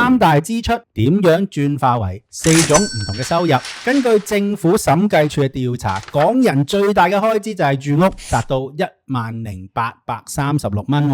三大支出點樣轉化為4種唔同嘅收入。根據政府審計處嘅調查，港人最大嘅開支就係住屋，達到10,836蚊。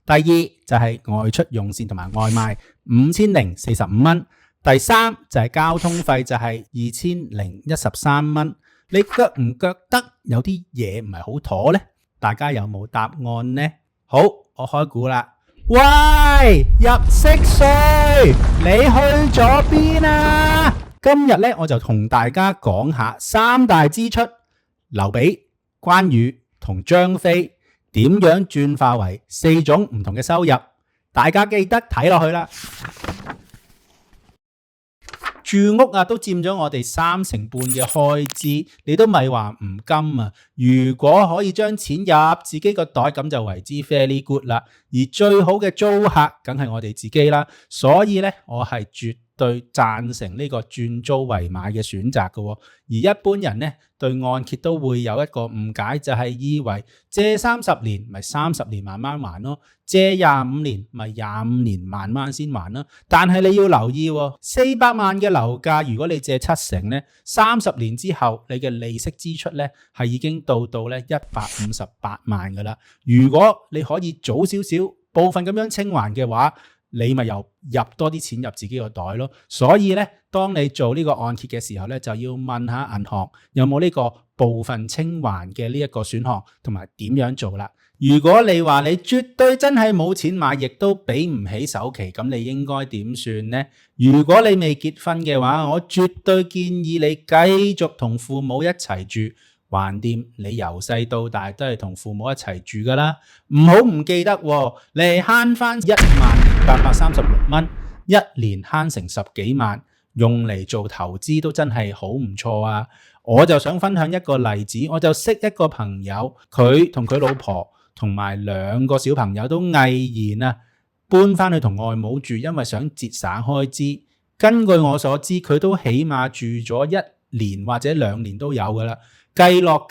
第二就係外出用膳同埋外賣，5,045蚊。第三就係交通費，就係2,013蚊。你覺唔覺得有啲嘢唔係好妥呢？大家有冇答案呢？好，我開估啦。喂，入息稅，你去咗邊啊？今日咧，我就同大家講下三大支出，留俾關羽同張飛點樣轉化為4種唔同嘅收入。大家記得睇落去啦。住屋都佔咗我哋3成半嘅開支，你都咪話唔甘啊！如果可以將錢入自己個袋，咁就為之 very good 啦。而最好嘅租客，梗係我哋自己啦。所以咧，我係絕對贊成呢個轉租為買嘅選擇嘅。而一般人咧，對按揭都會有一個誤解，就係以為借30年咪30年慢慢還咯，借25年咪25年慢慢先還咯。但係你要留意，400萬嘅樓價，如果你借70%咧，30年之後你嘅利息支出咧係已經到咧158萬噶啦。如果你可以早少少部分咁樣清還嘅話，你咪又入多啲錢入自己個袋咯。所以咧，當你做呢個按揭嘅時候咧，就要問下銀行有冇呢個部分清還嘅呢一個選項，同埋點樣做啦。如果你話你絕對真係冇錢買，亦都俾唔起首期，咁你應該點算呢？如果你未結婚嘅話，我絕對建議你繼續同父母一齊住。橫掂你由細到大都係同父母一齊住噶啦，唔好唔記得你係慳翻10,836蚊，一年慳成10幾萬，用嚟做投資都真係好唔錯啊！我就想分享一個例子，我就識一個朋友，佢同佢老婆同埋2個小朋友都毅然搬翻去同外母住，因為想節省開支。根據我所知，佢都起碼住咗1年或者2年都有噶啦。計落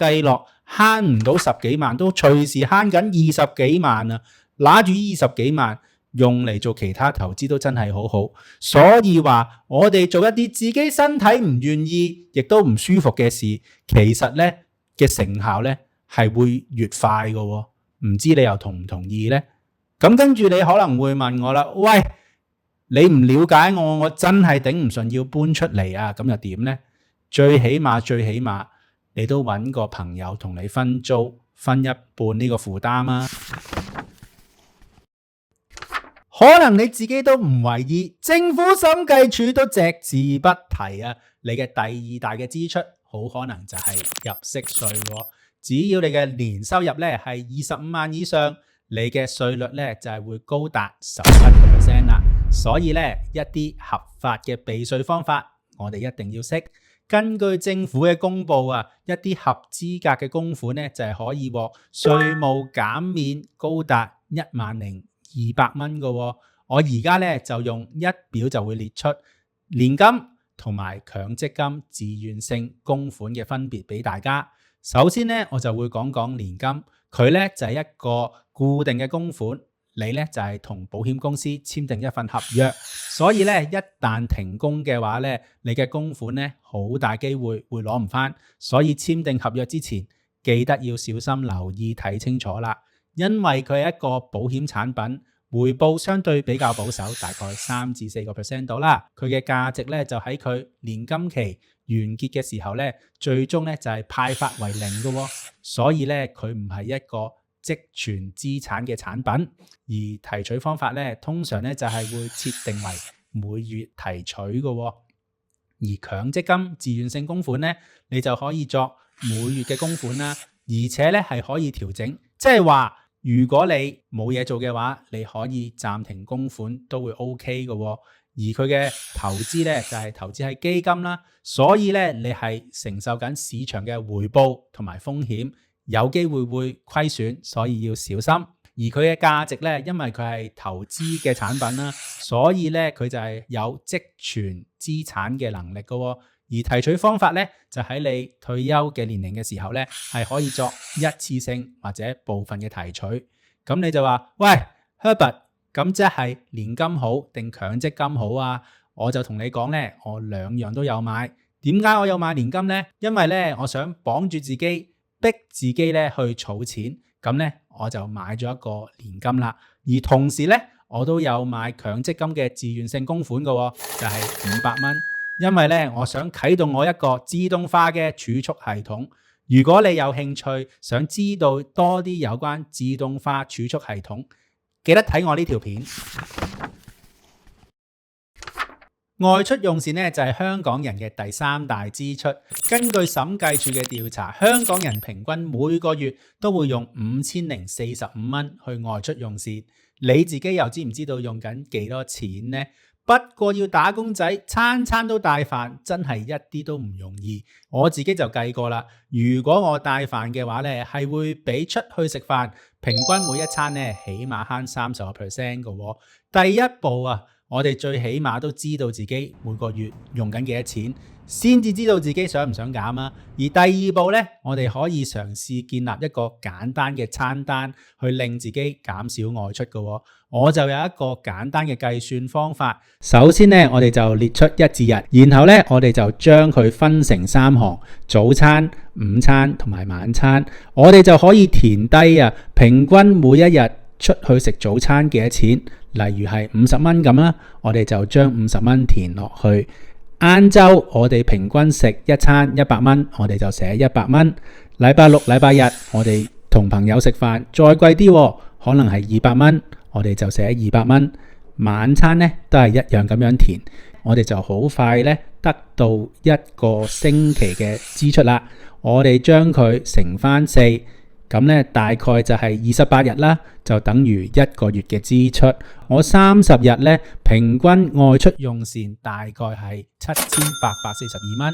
慳唔到10幾萬，都隨時慳緊20幾萬啊！拿住20幾萬用嚟做其他投資都真係好好。所以話我哋做一啲自己身體唔願意亦都唔舒服嘅事，其實咧嘅成效咧係會越快嘅。唔知你又同唔同意呢？咁跟住你可能會問我啦，喂，你唔了解我，我真係頂唔順要搬出嚟啊！咁又點呢？最起碼你都揾個朋友同你分租，分一半呢個負擔啊！可能你自己都唔為意，政府審計署都隻字不提啊！你嘅第2大嘅支出，好可能就係入息稅。只要你嘅年收入咧係25萬以上，你嘅稅率咧就係會高達17% 啦。所以咧，一啲合法嘅避稅方法，我哋一定要識。根據政府嘅公布一啲合資格嘅供款咧就係可以獲稅務減免高達10,200蚊嘅。我而家咧就用一表就會列出年金同埋強積金自願性供款嘅分別俾大家。首先咧，我就會講講年金，佢咧就係一個固定嘅供款。你咧就係同保險公司簽訂一份合約，所以咧一旦停工嘅話咧，你嘅供款咧好大機會會攞唔返，所以簽訂合約之前記得要小心留意睇清楚啦，因為佢係一個保險產品，回報相對比較保守，大概3至4% 度啦。佢嘅價值咧就喺佢年金期完結嘅時候咧，最終咧就係派發為零嘅，所以咧佢唔係一個積存資產嘅產品，而提取方法咧，通常咧就係會設定為每月提取嘅。而強積金自願性供款咧，你就可以作每月嘅供款啦，而且咧係可以調整，即係話如果你冇嘢做嘅話，你可以暫停供款都會 OK 嘅。而佢嘅投資咧就係投資喺基金啦，所以咧你係承受緊市場嘅回報同埋風險。有機會會虧損，所以要小心。而佢嘅價值咧，因為佢係投資嘅產品啦，所以咧佢就係有積存資產嘅能力嘅。而提取方法咧，就喺你退休嘅年齡嘅時候咧，係可以作一次性或者部分嘅提取。咁你就話，喂 Herbert，咁即係年金好定強積金好啊？我就同你講呢，我兩樣都有買。點解我有買年金呢？因為呢，我想綁住自己，逼自己呢去儲錢。咁呢，我就買咗一個年金啦。而同時呢，我都有買強積金嘅自願性供款嘅喎，就係500蚊。因為呢，我想啟動我一個自動化嘅儲蓄系統。如果你有興趣想知道多啲有關自動化儲蓄系統，記得睇我呢條片。外出用膳呢，就係香港人嘅第3大支出。根據審計署嘅調查，香港人平均每個月都會用5045蚊去外出用膳。你自己又知唔知道用緊幾多錢呢？不過要打工仔餐餐都帶飯，真係一啲都唔容易。我自己就計過啦，如果我帶飯嘅話呢，係會比出去食飯平均每一餐呢起碼慳30% 嘅喎。第一步啊，我哋最起碼都知道自己每個月用緊幾多錢，先至知道自己想唔想減啊。而第二步呢，我哋可以嘗試建立一個簡單嘅餐單，去令自己減少外出嘅喎。我就有一個簡單嘅計算方法。首先呢，我哋就列出1至日，然後呢，我哋就將佢分成3行：早餐、午餐同埋晚餐。我哋就可以填低啊，平均每一日出去食早餐幾多錢，例如係50蚊咁啦，我哋就將50蚊填落去。晏晝我哋平均食一餐100蚊，我哋就寫100蚊。禮拜六、禮拜日我哋同朋友食飯，再貴啲，可能係200蚊，我哋就寫200蚊。晚餐呢都係一樣咁樣填，我哋就好快呢得到一個星期嘅支出啦。我哋將佢乘翻4。咁呢大概就係28日啦，就等於1個月嘅支出。我30日呢平均外出用膳大概係7842蚊，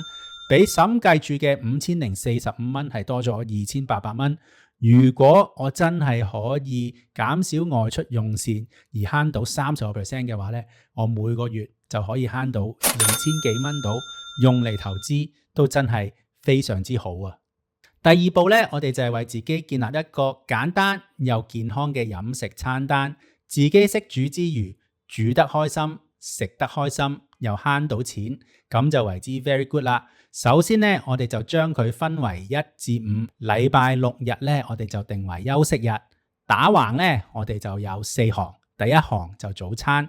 比審計署嘅5045蚊係多咗2800蚊。如果我真係可以減少外出用膳而慳到30% 嘅話呢，我每個月就可以慳到2000幾蚊到，用嚟投資都真係非常之好啊！第二步呢，我哋就係為自己建立一個簡單又健康嘅飲食餐單。自己識煮之餘，煮得開心，食得開心，又慳到錢，咁就為之 very good 啦。首先呢，我哋就將佢分為1至5，禮拜6日呢，我哋就定為休息日。打橫呢，我哋就有4行，第一行就早餐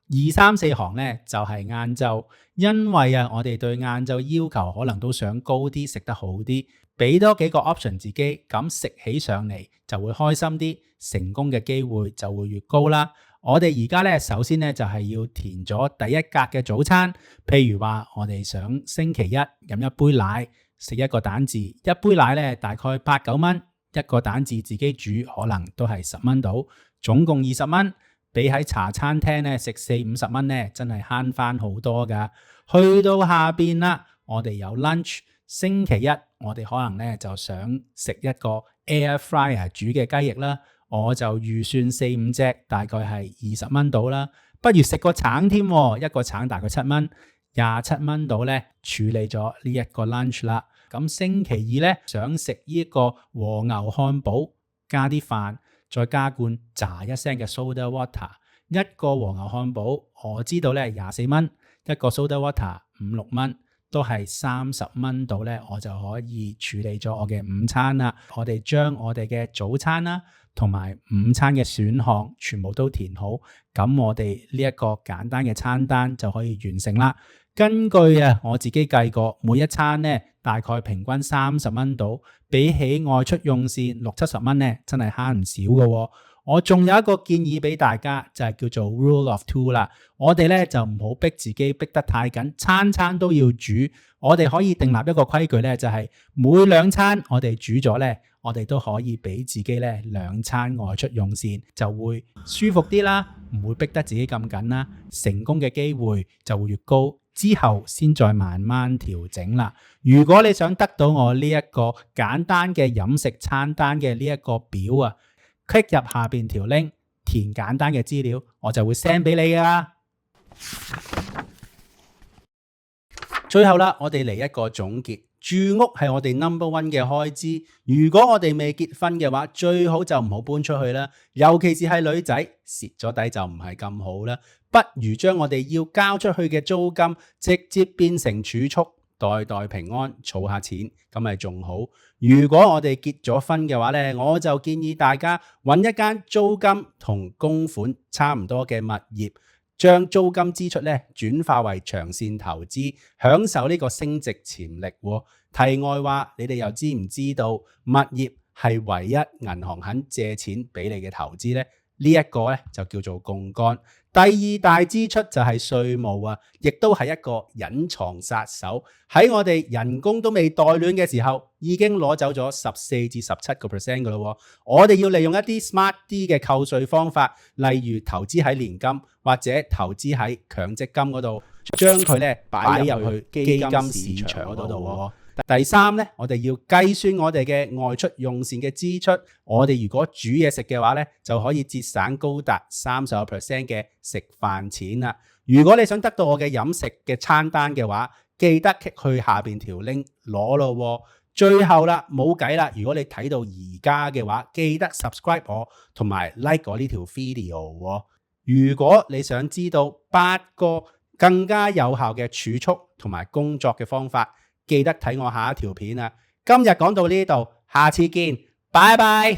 ，2、3、4行呢就係晏晝。因為我哋對晏晝要求可能都想高啲，食得好啲。俾多幾個 option 自己，咁食起上嚟就會開心啲，成功嘅機會就會越高啦。我哋而家呢，首先呢就係要填咗第一格嘅早餐，譬如話我哋想星期一飲一杯奶，食一個蛋治，一杯奶呢大概8、9蚊，一個蛋治自己煮可能都係10蚊到，總共20蚊，比喺茶餐廳呢食40、50蚊呢真係慳翻好多噶。去到下邊啦，我哋有 lunch。星期一我哋可能呢就想食一個 air fryer 煮嘅雞翼啦，我就預算4、5隻，大概係20蚊到啦。不如食個橙添，一個橙大概7蚊，27蚊到呢處理咗呢一個 lunch 啦。咁星期二呢，想食呢個和牛漢堡，加啲飯，再加罐炸一聲嘅 soda water。一個和牛漢堡我知道呢24蚊，一個 soda water 5、6蚊。都係30蚊到呢，我就可以處理咗我嘅午餐啦。我哋將我哋嘅早餐啦，同埋午餐嘅選項全部都填好，咁我哋呢一個簡單嘅餐單就可以完成啦。根據我自己計過，每一餐呢大概平均30蚊到，比起外出用膳60、70蚊呢，真係慳唔少㗎喎。我仲有一個建議俾大家，就係叫做 Rule of Two 啦。我哋呢就唔好逼自己逼得太緊，餐餐都要煮。我哋可以訂立一個規矩呢，就係每2餐我哋煮咗呢，我哋都可以俾自己呢2餐外出用膳，就會舒服啲啦，唔會逼得自己咁緊啦，成功嘅機會就會越高。之後先再慢慢調整啦。如果你想得到我呢一個簡單嘅飲食餐單嘅呢一個表啊，click 入下邊條 link， 填簡單嘅資料，我就會 send 俾你㗎。最後啦，我哋嚟一個總結。住屋係我哋 number one 嘅開支。如果我哋未結婚嘅話，最好就唔好搬出去啦。尤其是係女仔，蝕咗底就唔係咁好啦。不如將我哋要交出去嘅租金直接變成儲蓄，代代平安，儲下錢，咁咪仲好。如果我哋結咗婚嘅話呢，我就建議大家揾一間租金同供款差唔多嘅物業，將租金支出咧轉化為長線投資，享受呢個升值潛力。題外話，你哋又知唔知道物業係唯一銀行肯借錢俾你嘅投資呢？呢一個咧就叫做槓桿。第二大支出就係稅務啊，亦都係一個隱藏殺手。喺我哋人工都未待暖嘅時候，已經攞走咗14%至17%噶啦。我哋要利用一啲 smart 啲嘅扣稅方法，例如投資喺年金或者投資喺強積金嗰度，將佢咧擺入去基金市場嗰度。第三咧，我哋要計算我哋嘅外出用膳嘅支出。我哋如果煮嘢食嘅話咧，就可以節省高達30% 嘅食飯錢啦。如果你想得到我嘅飲食嘅餐單嘅話，記得 click 去下邊條 link 攞咯。最後啦，冇計啦，如果你睇到而家嘅話，記得 subscribe 我同埋 like 我呢條 video。如果你想知道8個更加有效嘅儲蓄同埋工作嘅方法，記得睇我下一條片啊！今日講到呢度，下次見，拜拜。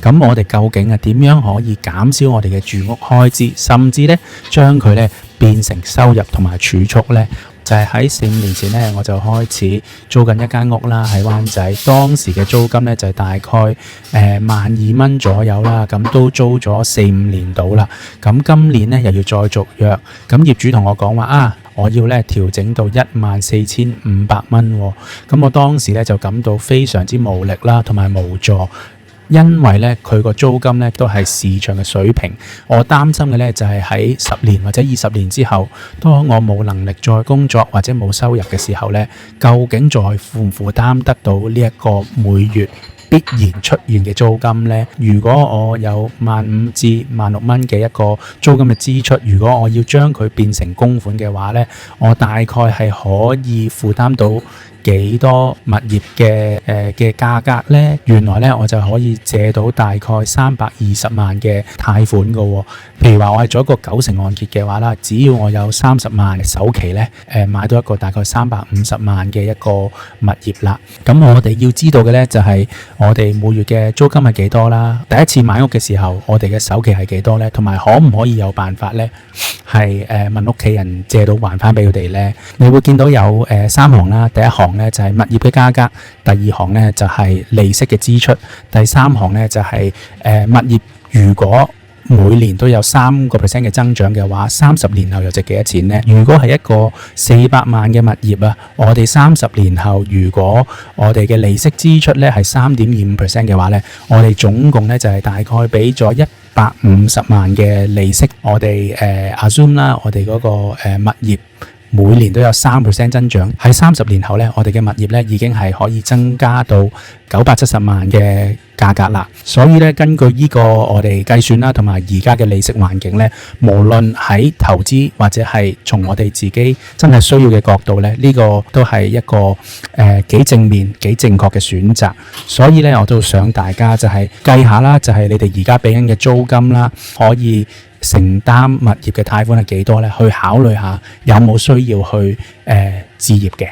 咁我哋究竟係點樣可以減少我哋嘅住屋開支，甚至咧將佢咧變成收入同埋儲蓄呢？就係喺4-5年前咧，我就開始租緊一間屋啦，喺灣仔。當時嘅租金咧就係大概12,000蚊左右啦，咁都租咗4-5年到啦。咁今年咧又要再續約，咁業主同我講話我要咧調整到14,500蚊喎。咁我當時咧就感到非常之無力啦，同埋無助。因為咧佢個租金咧都係市場嘅水平，我擔心嘅咧就係喺10年或者20年之後，當我冇能力再工作或者冇收入嘅時候咧，究竟再負唔負擔得到呢一個每月必然出現嘅租金呢？如果我有15,000至16,000蚊嘅一個租金嘅支出，如果我要將佢變成供款嘅話呢，我大概係可以負擔到幾多物業嘅價格呢？原來呢，我就可以借到大概320萬嘅貸款噶喎。譬如話我係做一個90%按揭嘅話啦，只要我有30萬首期呢，買到一個大概350萬嘅一個物業啦。咁我哋要知道嘅呢，就係我哋每月嘅租金係幾多啦？第一次買屋嘅時候，我哋嘅首期係幾多呢？同埋可唔可以有辦法呢？係問屋企人借到還翻俾佢哋呢？你會見到有3行啦，第一行呢就係物業嘅價格，第二行呢就係利息嘅支出，第三行呢就係物業如果每年都有3% 嘅增長嘅話，30年後又值幾多錢呢？如果係一個400萬嘅物業啊，我哋30年後如果我哋嘅利息支出呢係3.25% 嘅話呢，我哋總共呢就係大概俾咗150萬嘅利息。我哋assume 啦，我哋嗰個物業每年都有3% 增長，喺30年後呢，我哋嘅物業呢已經係可以增加到970萬嘅價格啦。所以呢，根據呢個我哋計算啦，同埋而家嘅利息環境呢，無論喺投資或者係從我哋自己真係需要嘅角度呢，呢個都係一個幾正面、幾正確嘅選擇。所以呢，我都想大家就係計下啦，就係你哋而家俾緊嘅租金啦，可以承擔物業嘅貸款係幾多呢？去考慮下有冇需要去置業嘅。